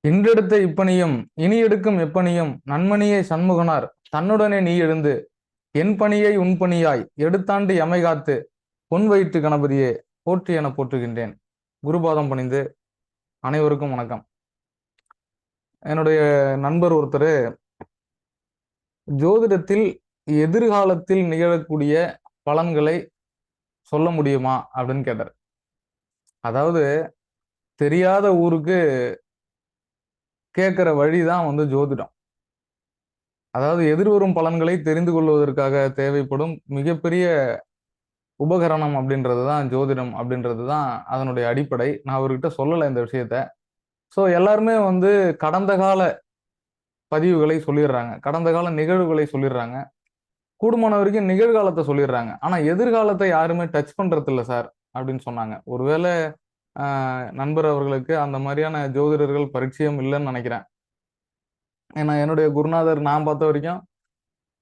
இன்றெடுத்த இப்பணியும் இனி எடுக்கும் எப்பணியும் நன்மணியே சண்முகனார் தன்னுடனே நீ எழுந்து என் பணியை உன் பணியாய் எடுத்தாண்டு எமை காத்து பொன் வயிற்று கணபதியே போற்றி என போற்றுகின்றேன். குருபாதம் பணிந்து அனைவருக்கும் வணக்கம். என்னுடைய நண்பர் ஒருத்தர் ஜோதிடத்தில் எதிர்காலத்தில் நிகழக்கூடிய பலன்களை சொல்ல முடியுமா அப்படின்னு கேட்டார். அதாவது தெரியாத ஊருக்கு கேட்கிற வழிதான் ஜோதிடம். அதாவது எதிர்வரும் பலன்களை தெரிந்து கொள்வதற்காக தேவைப்படும் மிகப்பெரிய உபகரணம் அப்படின்றதுதான் ஜோதிடம் அப்படின்றதுதான் அதனுடைய அடிப்படை. நான் அவர்கிட்ட சொல்லலை இந்த விஷயத்த. ஸோ எல்லாருமே கடந்த கால பதிவுகளை சொல்லிடுறாங்க, கடந்த கால நிகழ்வுகளை சொல்லிடுறாங்க, கூடுமான வரைக்கும் நிகழ்காலத்தை சொல்லிடுறாங்க. ஆனா எதிர்காலத்தை யாருமே டச் பண்றது இல்லை சார் அப்படின்னு சொன்னாங்க. ஒருவேளை நண்பர் அவர்களுக்கு அந்த மாதிரியான ஜோதிடர்கள் பரிச்சயம் இல்லைன்னு நினைக்கிறேன். ஏன்னா என்னுடைய குருநாதர் நான் பார்த்த வரைக்கும்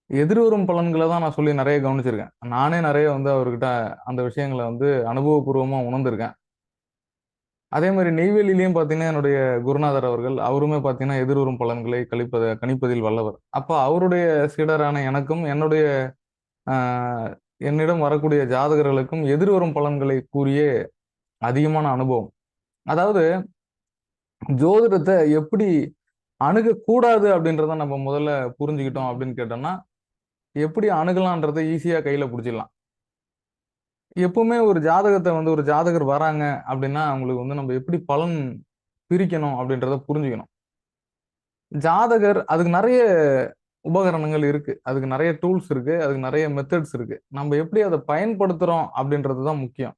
எதிர்வரும் பலன்களை தான் நான் சொல்லி நிறைய கவனிச்சிருக்கேன். நானே நிறைய அவர்கிட்ட அந்த விஷயங்களை அனுபவபூர்வமா உணர்ந்திருக்கேன். அதே மாதிரி நெய்வேலியிலையும் பார்த்தீங்கன்னா என்னுடைய குருநாதர் அவருமே பார்த்தீங்கன்னா எதிர்வரும் பலன்களை கணிப்பதில் வல்லவர். அப்போ அவருடைய சீடரான எனக்கும் என்னிடம் வரக்கூடிய ஜாதகர்களுக்கும் எதிர்வரும் பலன்களை கூறிய அதிகமான அனுபவம். அதாவது ஜோதிடத்தை எப்படி அணுகக்கூடாது அப்படின்றத நம்ம முதல்ல புரிஞ்சுக்கிட்டோம் அப்படின்னு கேட்டோம்னா, எப்படி அணுகலான்றதை ஈஸியா கையில பிடிச்சிடலாம். எப்பவுமே ஒரு ஜாதகத்தை ஒரு ஜாதகர் வராங்க அப்படின்னா அவங்களுக்கு நம்ம எப்படி பலன் பிரிக்கணும் அப்படின்றத புரிஞ்சுக்கணும். ஜாதகர் அதுக்கு நிறைய உபகரணங்கள் இருக்கு, அதுக்கு நிறைய டூல்ஸ் இருக்கு, அதுக்கு நிறைய மெத்தட்ஸ் இருக்கு. நம்ம எப்படி அதை பயன்படுத்துறோம் அப்படின்றது தான் முக்கியம்.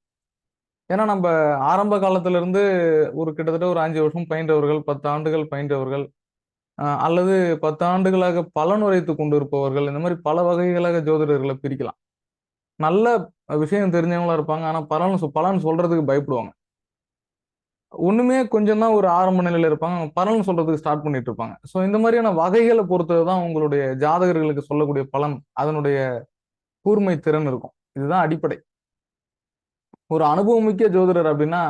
ஏன்னா நம்ம ஆரம்ப காலத்துல இருந்து கிட்டத்தட்ட ஒரு 5 வருஷம் பயின்றவர்கள், 10 ஆண்டுகள் பயின்றவர்கள், அல்லது 10 ஆண்டுகளாக பலன் உரைத்து கொண்டிருப்பவர்கள், இந்த மாதிரி பல வகைகளாக ஜோதிடர்களை பிரிக்கலாம். நல்ல விஷயம் தெரிஞ்சவங்களா இருப்பாங்க, ஆனா பலன் சொல்றதுக்கு பயப்படுவாங்க. ஒண்ணுமே கொஞ்சம் தான் ஒரு ஆரம்ப நிலையில இருப்பாங்க, பலன் சொல்றதுக்கு ஸ்டார்ட் பண்ணிட்டு இருப்பாங்க. ஸோ இந்த மாதிரியான வகைகளை பொறுத்ததுதான் உங்களுடைய ஜாதகர்களுக்கு சொல்லக்கூடிய பலன், அதனுடைய கூர்மை திறன் இருக்கும். இதுதான் அடிப்படை. ஒரு அனுபவமிக்க ஜோதிடர் அப்படின்னா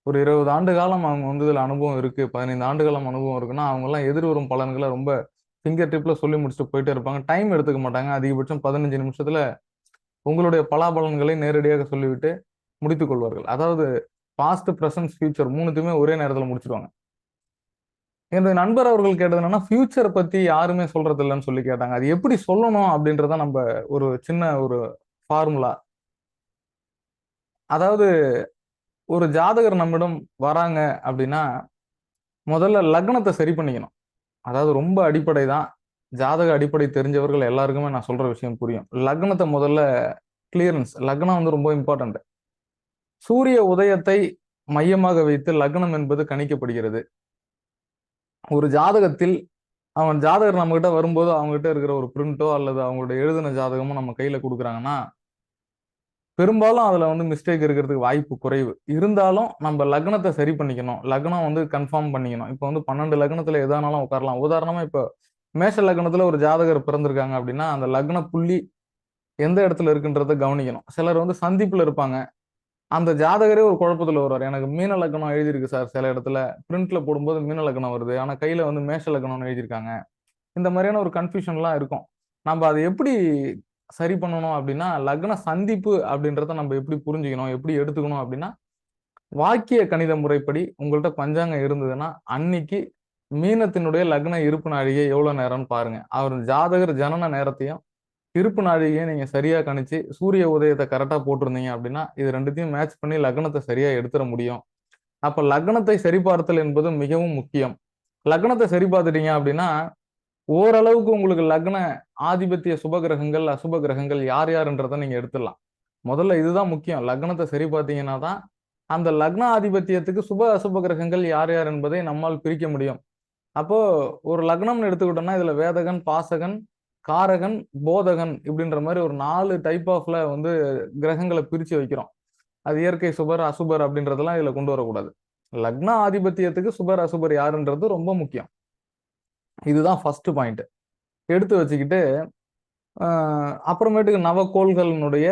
ஒரு 20 ஆண்டு காலம் அவங்க இதுல அனுபவம் இருக்கு, 15 ஆண்டு காலம் அனுபவம் இருக்குன்னா அவங்க எல்லாம் எதிர்வரும் பலன்களை ரொம்ப ஃபிங்கர் டிப்ல சொல்லி முடிச்சுட்டு போயிட்டே இருப்பாங்க. டைம் எடுத்துக்க மாட்டாங்க. அதிகபட்சம் 15 நிமிஷத்துல உங்களுடைய பலாபலன்களை நேரடியாக சொல்லிவிட்டு முடித்துக் கொள்வார்கள். அதாவது பாஸ்ட், பிரசன்ட், ஃபியூச்சர் மூணுத்தையுமே ஒரே நேரத்துல முடிச்சிருவாங்க. என்னுடைய நண்பர் அவர்கள் கேட்டது என்னன்னா, ஃபியூச்சரை பத்தி யாருமே சொல்றது இல்லைன்னு சொல்லி கேட்டாங்க. அது எப்படி சொல்லணும் அப்படின்றத நம்ம ஒரு சின்ன ஃபார்முலா. அதாவது ஒரு ஜாதகர் நம்மிடம் வராங்க அப்படின்னா முதல்ல லக்னத்தை சரி பண்ணிக்கணும். அதாவது ரொம்ப அடிப்படை தான். ஜாதக அடிப்படை தெரிஞ்சவர்கள் எல்லாருக்குமே நான் சொல்ற விஷயம் புரியும். லக்னத்தை முதல்ல கிளியரன்ஸ். லக்னம் ரொம்ப இம்பார்ட்டன்ட். சூரிய உதயத்தை மையமாக வைத்து லக்னம் என்பது கணிக்கப்படுகிறது. ஒரு ஜாதகத்தில் ஜாதகர் நம்ம கிட்ட வரும்போது அவங்க கிட்ட இருக்கிற ஒரு பிரிண்டோ அல்லது அவங்களுடைய எழுதின ஜாதகமோ நம்ம கையில கொடுக்குறாங்கன்னா பெரும்பாலும் அதுல மிஸ்டேக் இருக்கிறதுக்கு வாய்ப்பு குறைவு. இருந்தாலும் நம்ம லக்னத்தை சரி பண்ணிக்கணும். லக்னம் கன்ஃபார்ம் பண்ணிக்கணும். இப்போ 12 லக்னத்துல எதானாலும் உட்காரலாம். உதாரணமா இப்போ மேஷ லக்னத்துல ஒரு ஜாதகர் பிறந்திருக்காங்க அப்படின்னா அந்த லக்ன புள்ளி எந்த இடத்துல இருக்குன்றத கவனிக்கணும். சிலர் சந்திப்புல இருப்பாங்க. அந்த ஜாதகரே ஒரு குழப்பத்துல வருவார். எனக்கு மீன லக்னம் எழுதியிருக்கு சார், சில இடத்துல பிரிண்ட்ல போடும்போது மீன லக்னம் வருது, ஆனா கையில மேஷ லக்னம்னு எழுதியிருக்காங்க. இந்த மாதிரியான ஒரு கன்ஃபியூஷன்லாம் இருக்கும். நம்ம அதை எப்படி சரி பண்ணணும் அப்படின்னா, லக்ன சந்திப்பு அப்படின்றத நம்ம எப்படி புரிஞ்சுக்கணும், எப்படி எடுத்துக்கணும் அப்படின்னா, வாக்கிய கணித முறைப்படி உங்கள்கிட்ட பஞ்சாங்கம் இருந்ததுன்னா அன்னைக்கு மீனத்தினுடைய லக்ன இருப்பு நாழிகை எவ்வளவு நேரம்னு பாருங்க. அவர் ஜாதகர் ஜனன நேரத்தையும் இருப்பு நாழிகையை நீங்க சரியா கணிச்சு சூரிய உதயத்தை கரெக்டா போட்டிருந்தீங்க அப்படின்னா இது ரெண்டுத்தையும் மேட்ச் பண்ணி லக்னத்தை சரியா எடுத்துட முடியும். அப்ப லக்னத்தை சரிபார்த்தல் என்பது மிகவும் முக்கியம். லக்னத்தை சரி பார்த்துட்டீங்க அப்படின்னா ஓரளவுக்கு உங்களுக்கு லக்ன ஆதிபத்திய சுப கிரகங்கள், அசுப கிரகங்கள் யார் யாருன்றதை நீங்க எடுத்துடலாம். முதல்ல இதுதான் முக்கியம். லக்னத்தை சரி பார்த்தீங்கன்னா தான் அந்த லக்ன ஆதிபத்தியத்துக்கு சுப அசுப கிரகங்கள் யார் யார் என்பதை நம்மால் பிரிக்க முடியும். அப்போ ஒரு லக்னம்னு எடுத்துக்கிட்டோம்னா இதுல வேதகன், பாசகன், காரகன், போதகன் இப்படின்ற மாதிரி ஒரு 4 டைப் ஆஃப்ல கிரகங்களை பிரிச்சு வைக்கிறோம். அது இயற்கை சுபர், அசுபர் அப்படின்றதெல்லாம் இதுல கொண்டு வரக்கூடாது. லக்ன ஆதிபத்தியத்துக்கு சுபர் அசுபர் யாருன்றது ரொம்ப முக்கியம். இதுதான் ஃபர்ஸ்ட் பாயிண்ட். எடுத்து வச்சுக்கிட்டு அப்புறமேட்டுக்கு நவக்கோள்களினுடைய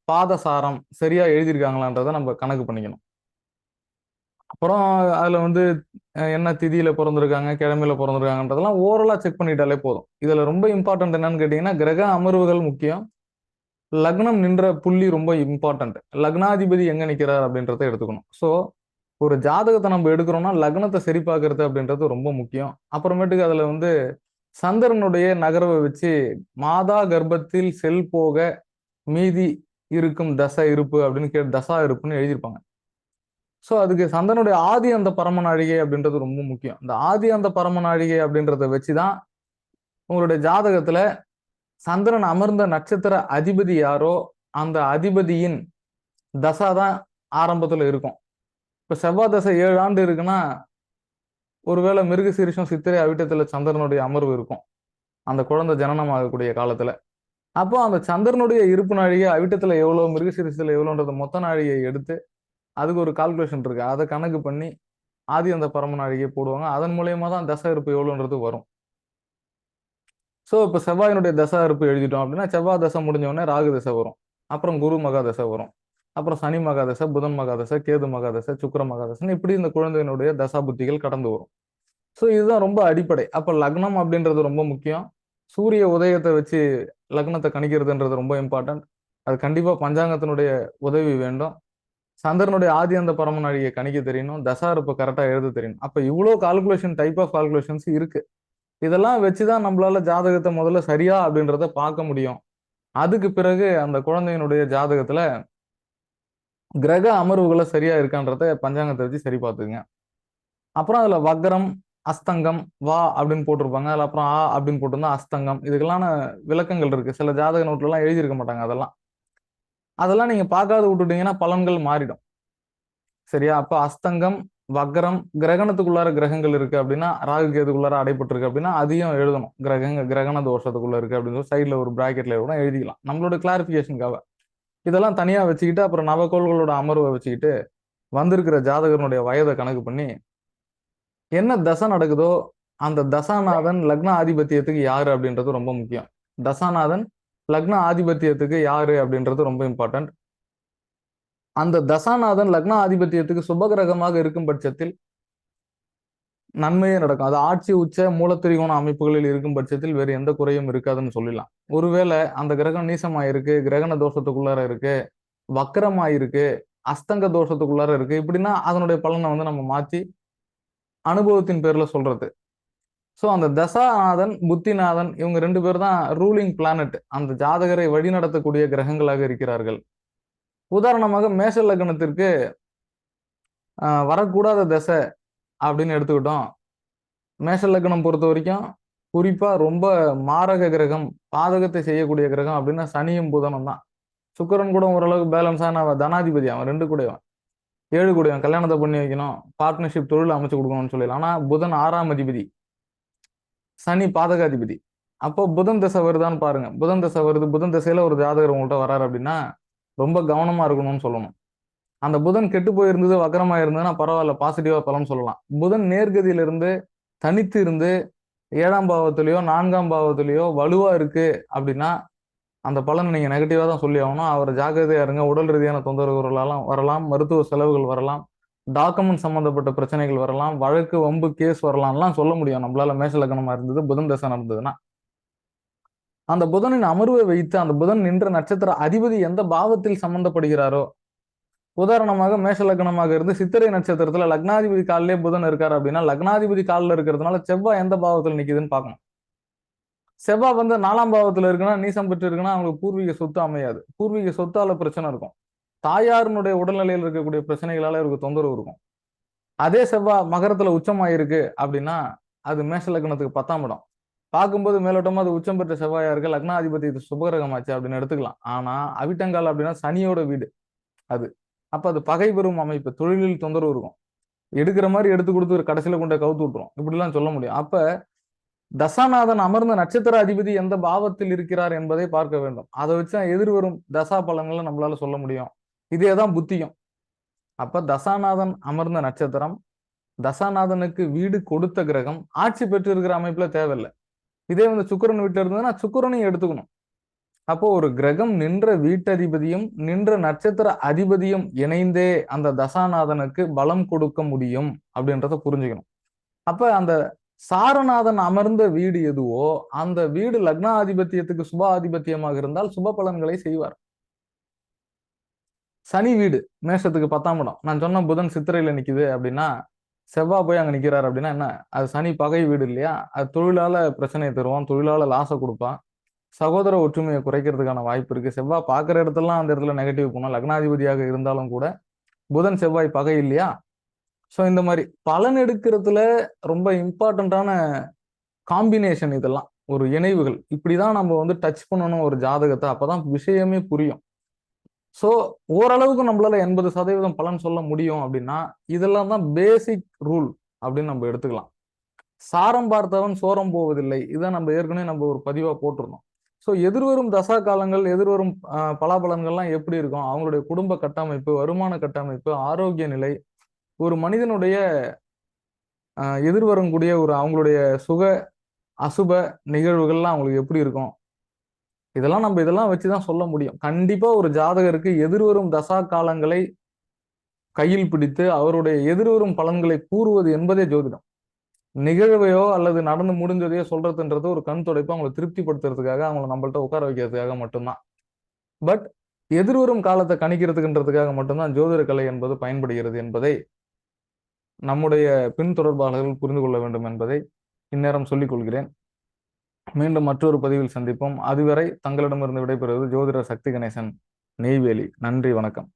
பாதசாரம் சரியா எழுதியிருக்காங்களான்றதை நம்ம கணக்கு பண்ணிக்கணும். அப்புறம் அதுல வந்து என்ன திதியில பிறந்திருக்காங்க, கிழமையில பிறந்திருக்காங்கன்றதெல்லாம் ஓரலா செக் பண்ணிட்டாலே போதும். இதுல ரொம்ப இம்பார்ட்டன்ட் என்னன்னு கேட்டீங்கன்னா, கிரக அமர்வுகள் முக்கியம். லக்னம் நின்ற புள்ளி ரொம்ப இம்பார்ட்டன்ட். லக்னாதிபதி எங்க நிக்கிறார் அப்படின்றத எடுத்துக்கணும். ஸோ ஒரு ஜாதகத்தை நம்ம எடுக்கிறோம்னா லக்னத்தை சரி பார்க்கறது அப்படின்றது ரொம்ப முக்கியம். அப்புறமேட்டுக்கு அதுல வந்து சந்திரனுடைய நகர்வை வச்சு மாதா கர்ப்பத்தில் செல் போக மீதி இருக்கும் தசை இருப்பு அப்படின்னு தசா இருப்புன்னு எழுதியிருப்பாங்க. ஸோ அதுக்கு சந்திரனுடைய ஆதி அந்த பரம நாழிகை அப்படின்றது ரொம்ப முக்கியம். இந்த ஆதி அந்த பரம நாழிகை அப்படின்றத வச்சுதான் உங்களுடைய ஜாதகத்துல சந்திரன் அமர்ந்த நட்சத்திர அதிபதி யாரோ அந்த அதிபதியின் தசா தான் ஆரம்பத்துல இருக்கும். இப்ப செவ்வாய் தசை 7 ஆண்டு இருக்குன்னா ஒருவேளை மிருகசீரிஷம் சித்திரை அவிட்டத்துல சந்திரனுடைய அமர்வு இருக்கும் அந்த குழந்தை ஜனனம் ஆகக்கூடிய காலத்துல. அப்போ அந்த சந்திரனுடைய இருப்பு நாழிகை அவிட்டத்துல எவ்வளவு, மிருகசீரிஷத்துல எவ்வளோன்றது மொத்த நாழிகையை எடுத்து அதுக்கு ஒரு கால்குலேஷன் இருக்கு. அதை கணக்கு பண்ணி ஆதி அந்த பரம நாழிகையை போடுவாங்க. அதன் மூலியமா தான் தசை இருப்பு எவ்வளோன்றது வரும். ஸோ இப்போ செவ்வாயினுடைய தசை இருப்பு எழுதிட்டோம் அப்படின்னா செவ்வாய் தசை முடிஞ்ச உடனே ராகு தசை வரும். அப்புறம் குரு மகாதசை வரும். அப்புறம் சனி மகாதசை, புதன் மகாதசை, கேது மகாதசை, சுக்கிர மகாதசைன்னு இப்படி இந்த குழந்தையினுடைய தசா புத்திகள் கடந்து வரும். ஸோ இதுதான் ரொம்ப அடிப்படை. அப்ப லக்னம் அப்படின்றது ரொம்ப முக்கியம். சூரிய உதயத்தை வச்சு லக்னத்தை கணிக்கிறதுன்றது ரொம்ப இம்பார்ட்டன்ட். அது கண்டிப்பா பஞ்சாங்கத்தினுடைய உதவி வேண்டும். சந்திரனுடைய ஆதி அந்த பரம நாழிகையை கணிக்க தெரியணும். தசா இருப்பை கரெக்டா எழுத தெரியணும். அப்ப இவ்வளோ கால்குலேஷன், டைப் ஆஃப் கால்குலேஷன்ஸ் இருக்கு. இதெல்லாம் வச்சுதான் நம்மளால ஜாதகத்தை முதல்ல சரியா அப்படின்றத பார்க்க முடியும். அதுக்கு பிறகு அந்த குழந்தையினுடைய ஜாதகத்துல கிரக அமர்வுகளை சரியா இருக்கான்றத பஞ்சாங்கத்தை வச்சு சரி பார்த்துங்க. அப்புறம் அதுல வக்ரம், அஸ்தங்கம், வா அப்படின்னு போட்டிருப்பாங்க. அதுல அப்புறம் ஆ அப்படின்னு போட்டிருந்தா அஸ்தங்கம். இதுக்கெல்லாம் விளக்கங்கள் இருக்கு. சில ஜாதக நோட்ல எல்லாம் எழுதியிருக்க மாட்டாங்க. அதெல்லாம் நீங்க பார்க்காத விட்டுட்டீங்கன்னா பலன்கள் மாறிடும். சரியா? அப்ப அஸ்தங்கம், வக்ரம், கிரகணத்துக்குள்ளார கிரகங்கள் இருக்கு அப்படின்னா, ராகு கேதுக்குள்ளார அடைபட்டு இருக்கு அப்படின்னா அதையும் எழுதணும். கிரகண தோஷத்துக்குள்ள இருக்கு அப்படின்னு சொல்லி சைட்ல ஒரு பிராக்கெட்ல கூட எழுதிக்கலாம். நம்மளோட கிளாரிபிகேஷனுக்காக. இதெல்லாம் தனியா வச்சுக்கிட்டு அப்புறம் நவகோள்களோட அமர்வை வச்சுக்கிட்டு வந்திருக்கிற ஜாதகனுடைய வயதை கணக்கு பண்ணி என்ன தசை நடக்குதோ அந்த தசாநாதன் லக்ன ஆதிபத்தியத்துக்கு யாரு அப்படின்றது ரொம்ப முக்கியம். தசாநாதன் லக்ன ஆதிபத்தியத்துக்கு யாரு அப்படின்றது ரொம்ப இம்பார்ட்டன்ட். அந்த தசாநாதன் லக்ன ஆதிபத்தியத்துக்கு சுபகிரகமாக இருக்கும் பட்சத்தில் நன்மையே நடக்கும். அது ஆட்சி உச்ச மூலத்திரிகோண அமைப்புகளில் இருக்கும் பட்சத்தில் வேறு எந்த குறையும் இருக்காதுன்னு சொல்லலாம். ஒருவேளை அந்த கிரகம் நீசமாயிருக்கு, கிரகண தோஷத்துக்குள்ளார இருக்கு, வக்கரமாயிருக்கு, அஸ்தங்க தோஷத்துக்குள்ளார இருக்கு, இப்படின்னா அதனுடைய பலனை வந்து நம்ம மாற்றி அனுபவத்தின் பேர்ல சொல்றது. ஸோ அந்த தசாநாதன், புத்திநாதன் இவங்க 2 பேர் தான் ரூலிங் பிளானட். அந்த ஜாதகரை வழிநடத்தக்கூடிய கிரகங்களாக இருக்கிறார்கள். உதாரணமாக மேஷ லக்னத்திற்கு வரக்கூடாத தசை அப்படின்னு எடுத்துக்கிட்டோம். மேஷ லக்னம் பொறுத்த வரைக்கும் குறிப்பா ரொம்ப மாரக கிரகம், பாதகத்தை செய்யக்கூடிய கிரகம் அப்படின்னா சனியும் புதனும் தான். சுக்கிரன் கூட ஓரளவுக்கு பேலன்ஸான தனாதிபதி, அவன் 2 கூடவன் 7 கூடவன், கல்யாணத்தை பண்ணி வைக்கணும், பார்ட்னர்ஷிப் தொழில் அமைச்சு கொடுக்கணும்னு சொல்லலாம். ஆனா புதன் 6ஆம் அதிபதி, சனி பாதகாதிபதி. அப்போ புதன் தசை வருதான்னு பாருங்க. புதன் தசை வருது, புதன் தசையில ஒரு ஜாதகர் உங்கள்கிட்ட வராரு அப்படின்னா ரொம்ப கவனமா இருக்கணும்னு சொல்லணும். அந்த புதன் கெட்டு போயிருந்தது, வக்கரமா இருந்ததுன்னா பரவாயில்ல, பாசிட்டிவா பலன் சொல்லலாம். புதன் நேர்கதியிலிருந்து தனித்து இருந்து 7ஆம் பாவத்திலேயோ 4ஆம் பாவத்திலேயோ வலுவா இருக்கு அப்படின்னா அந்த பலனை நீங்க நெகட்டிவா தான் சொல்லி ஆகணும். அவர் ஜாக்கிரதையா இருங்க. உடல் ரீதியான தொந்தரவுகள் வரலாம், மருத்துவ செலவுகள் வரலாம், டாக்குமெண்ட் சம்பந்தப்பட்ட பிரச்சனைகள் வரலாம், வழக்கு வம்பு கேஸ் வரலாம்லாம் சொல்ல முடியும் நம்மளால. மேஷ லக்னமா இருந்தது, புதன் தசை நடந்ததுன்னா அந்த புதனின் அமர்வை வைத்து அந்த புதன் நின்ற நட்சத்திர அதிபதி எந்த பாவத்தில் சம்பந்தப்படுகிறாரோ, உதாரணமாக மேஷ லக்னமாக இருந்து சித்திரை நட்சத்திரத்துல லக்னாதிபதி காலிலே புதன் இருக்காரு அப்படின்னா லக்னாதிபதி காலில் இருக்கிறதுனால செவ்வாய் எந்த பாவத்தில் நிக்குதுன்னு பார்க்கணும். செவ்வாய் வந்து 4ஆம் பாவத்துல இருக்குன்னா, நீசம் பெற்று இருக்குன்னா அவங்களுக்கு பூர்வீக சொத்து அமையாது. பூர்வீக சொத்தால பிரச்சனை இருக்கும். தாயாரினுடைய உடல்நிலையில் இருக்கக்கூடிய பிரச்சனைகளால இவருக்கு தொந்தரவு இருக்கும். அதே செவ்வாய் மகரத்துல உச்சமாயிருக்கு அப்படின்னா அது மேஷ லக்னத்துக்கு 10ஆம் இடம். பார்க்கும்போது மேலோட்டமா அது உச்சம் பெற்ற செவ்வாயா இருக்கு, லக்னாதிபதி இது சுபகிரகமாச்சு அப்படின்னு எடுத்துக்கலாம். ஆனா அவிட்டங்கால் அப்படின்னா சனியோட வீடு அது. அப்ப அது பகை பெறும் அமைப்பு, தொழிலில் தொந்தரவு இருக்கும். எடுக்கிற மாதிரி எடுத்து கொடுத்து ஒரு கடைசியில கொண்டு கவுத்து விட்டுரும், இப்படிலாம் சொல்ல முடியும். அப்ப தசாநாதன் அமர்ந்த நட்சத்திர அதிபதி எந்த பாவத்தில் இருக்கிறார் என்பதை பார்க்க வேண்டும். அதை வச்சு எதிர்வரும் தசா பலன்களை நம்மளால சொல்ல முடியும். இதேதான் புத்தியும். அப்ப தசாநாதன் அமர்ந்த நட்சத்திரம், தசாநாதனுக்கு வீடு கொடுத்த கிரகம், ஆட்சி பெற்று இருக்கிற அமைப்புல தேவையில்லை. இதே வந்து சுக்கிரன் வீட்டுல இருந்ததுன்னா சுக்கிரனையும் எடுத்துக்கணும். அப்போ ஒரு கிரகம் நின்ற வீட்டதிபதியும் நின்ற நட்சத்திர அதிபதியும் இணைந்தே அந்த தசாநாதனுக்கு பலம் கொடுக்க முடியும் அப்படின்றத புரிஞ்சுக்கணும். அப்ப அந்த சாரநாதன் அமர்ந்த வீடு எதுவோ அந்த வீடு லக்னாதிபத்தியத்துக்கு சுப ஆதிபத்தியமாக இருந்தால் சுப பலன்களை செய்வார். சனி வீடு மேஷத்துக்கு 10ஆம் இடம், நான் சொன்ன புதன் சித்திரையில நிக்குது அப்படின்னா, செவ்வாய் போய் அங்க நிக்கிறாரு அப்படின்னா என்ன, அது சனி பகை வீடு இல்லையா? அது தொழிலால பிரச்சனையை தருவான், தொழிலால லாசை கொடுப்பான், சகோதர ஒற்றுமையை குறைக்கிறதுக்கான வாய்ப்பு இருக்கு. செவ்வாய் பார்க்குற இடத்துலலாம் அந்த இடத்துல நெகட்டிவ் போனால், லக்னாதிபதியாக இருந்தாலும் கூட புதன் செவ்வாய் பகை இல்லையா? ஸோ இந்த மாதிரி பலன் எடுக்கிறதுல ரொம்ப இம்பார்ட்டண்ட்டான காம்பினேஷன் இதெல்லாம், ஒரு இணைவுகள். இப்படிதான் நம்ம வந்து டச் பண்ணணும் ஒரு ஜாதகத்தை, அப்பதான் விஷயமே புரியும். ஸோ ஓரளவுக்கு நம்மளால 80% பலன் சொல்ல முடியும் அப்படின்னா, இதெல்லாம் தான் பேசிக் ரூல் அப்படின்னு நம்ம எடுத்துக்கலாம். சாரம் பார்த்தவன் சோரம் போவதில்லை, இதை நம்ம ஏற்கனவே நம்ம ஒரு பதிவா போட்டிருந்தோம். ஸோ எதிர்வரும் தசா காலங்கள், எதிர்வரும் பலாபலன்கள்லாம் எப்படி இருக்கும், அவங்களுடைய குடும்ப கட்டமைப்பு, வருமான கட்டமைப்பு, ஆரோக்கிய நிலை, ஒரு மனிதனுடைய எதிர்வரக்கூடிய ஒரு அவங்களுடைய சுக அசுப நிகழ்வுகள்லாம் அவங்களுக்கு எப்படி இருக்கும், இதெல்லாம் வச்சுதான் சொல்ல முடியும். கண்டிப்பா ஒரு ஜாதகருக்கு எதிர்வரும் தசா காலங்களை கையில் பிடித்து அவருடைய எதிர்வரும் பலன்களை கூறுவது என்பதே ஜோதிடம். நிகழ்வையோ அல்லது நடந்து முடிஞ்சதையோ சொல்றதுன்றது ஒரு கண் துடைப்பு, அவங்களை திருப்திப்படுத்துறதுக்காக, அவங்களை நம்மள்ட்ட உட்கார வைக்கிறதுக்காக மட்டும்தான். பட் எதிர்வரும் காலத்தை கணிக்கிறதுக்குன்றதுக்காக மட்டும்தான் ஜோதிட கலை என்பது பயன்படுகிறது என்பதை நம்முடைய பின்தொடர்பாளர்கள் புரிந்து கொள்ள வேண்டும் என்பதை இந்நேரம் சொல்லிக் கொள்கிறேன். மீண்டும் மற்றொரு பதிவில் சந்திப்போம். அதுவரை தங்களிடமிருந்து விடைபெறுவது ஜோதிடர் சக்தி கணேசன், நெய்வேலி. நன்றி, வணக்கம்.